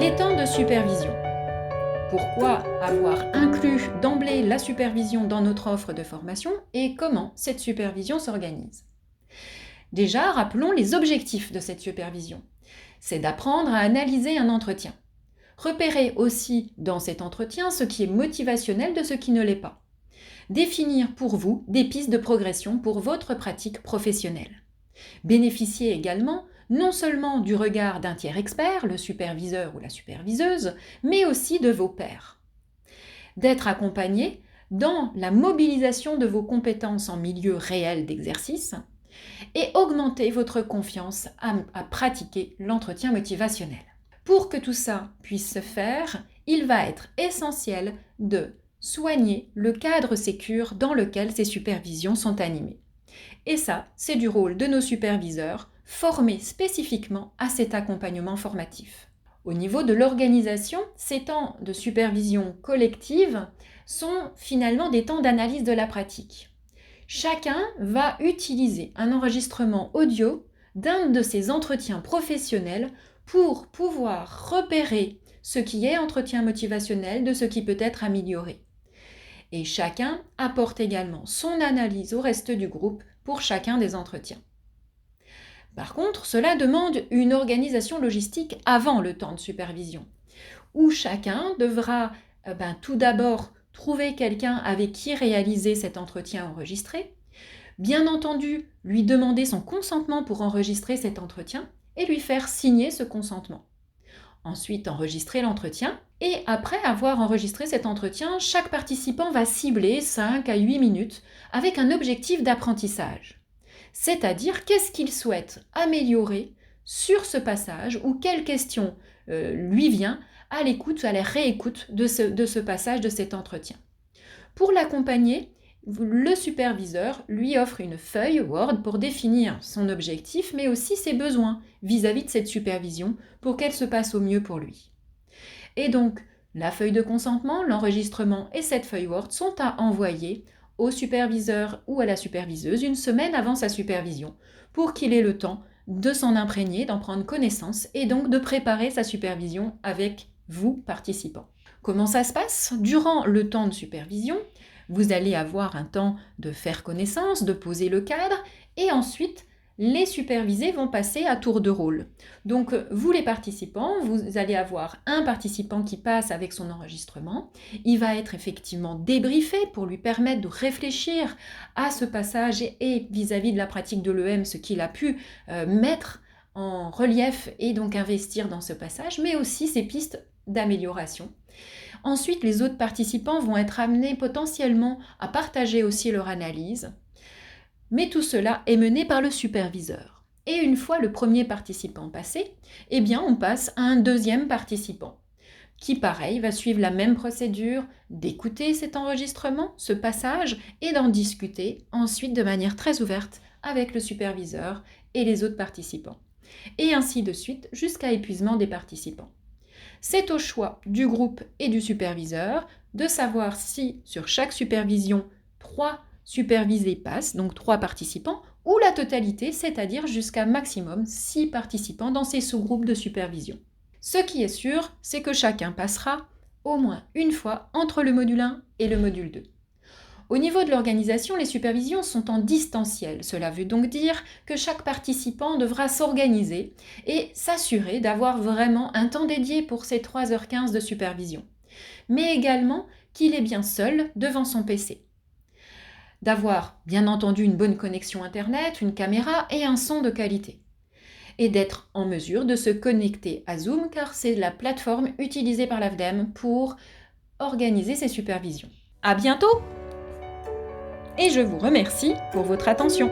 Les temps de supervision. Pourquoi avoir inclus d'emblée la supervision dans notre offre de formation et comment cette supervision s'organise? Déjà, rappelons les objectifs de cette supervision. C'est d'apprendre à analyser un entretien. Repérer aussi dans cet entretien ce qui est motivationnel de ce qui ne l'est pas. Définir pour vous des pistes de progression pour votre pratique professionnelle. Bénéficier également non seulement du regard d'un tiers expert, le superviseur ou la superviseuse, mais aussi de vos pairs. D'être accompagné dans la mobilisation de vos compétences en milieu réel d'exercice et augmenter votre confiance à pratiquer l'entretien motivationnel. Pour que tout ça puisse se faire, il va être essentiel de soigner le cadre sécure dans lequel ces supervisions sont animées. Et ça, c'est du rôle de nos superviseurs, formés spécifiquement à cet accompagnement formatif. Au niveau de l'organisation, ces temps de supervision collective sont finalement des temps d'analyse de la pratique. Chacun va utiliser un enregistrement audio d'un de ses entretiens professionnels pour pouvoir repérer ce qui est entretien motivationnel de ce qui peut être amélioré. Et chacun apporte également son analyse au reste du groupe pour chacun des entretiens. Par contre, cela demande une organisation logistique avant le temps de supervision, où chacun devra tout d'abord trouver quelqu'un avec qui réaliser cet entretien enregistré, bien entendu lui demander son consentement pour enregistrer cet entretien et lui faire signer ce consentement. Ensuite, enregistrer l'entretien et après avoir enregistré cet entretien, chaque participant va cibler 5 à 8 minutes avec un objectif d'apprentissage. C'est-à-dire qu'est-ce qu'il souhaite améliorer sur ce passage ou quelle question lui vient à l'écoute, à la réécoute de ce passage, de cet entretien. Pour l'accompagner, le superviseur lui offre une feuille Word pour définir son objectif, mais aussi ses besoins vis-à-vis de cette supervision pour qu'elle se passe au mieux pour lui. Et donc, la feuille de consentement, l'enregistrement et cette feuille Word sont à envoyer au superviseur ou à la superviseuse une semaine avant sa supervision pour qu'il ait le temps de s'en imprégner, d'en prendre connaissance et donc de préparer sa supervision avec vous, participants. Comment ça se passe? Durant le temps de supervision, vous allez avoir un temps de faire connaissance, de poser le cadre et ensuite les supervisés vont passer à tour de rôle. Donc vous les participants, vous allez avoir un participant qui passe avec son enregistrement. Il va être effectivement débriefé pour lui permettre de réfléchir à ce passage et vis-à-vis de la pratique de l'EM, ce qu'il a pu mettre en relief et donc investir dans ce passage, mais aussi ses pistes d'amélioration. Ensuite, les autres participants vont être amenés potentiellement à partager aussi leur analyse. Mais tout cela est mené par le superviseur. Et une fois le premier participant passé, on passe à un deuxième participant qui, pareil, va suivre la même procédure d'écouter cet enregistrement, ce passage, et d'en discuter ensuite de manière très ouverte avec le superviseur et les autres participants. Et ainsi de suite jusqu'à épuisement des participants. C'est au choix du groupe et du superviseur de savoir si sur chaque supervision, 3 supervisés passent, donc 3 participants, ou la totalité, c'est-à-dire jusqu'à maximum 6 participants dans ces sous-groupes de supervision. Ce qui est sûr, c'est que chacun passera au moins une fois entre le module 1 et le module 2. Au niveau de l'organisation, les supervisions sont en distanciel. Cela veut donc dire que chaque participant devra s'organiser et s'assurer d'avoir vraiment un temps dédié pour ces 3h15 de supervision. Mais également qu'il est bien seul devant son PC. D'avoir bien entendu une bonne connexion Internet, une caméra et un son de qualité. Et d'être en mesure de se connecter à Zoom car c'est la plateforme utilisée par l'AFDEM pour organiser ces supervisions. À bientôt! Et je vous remercie pour votre attention.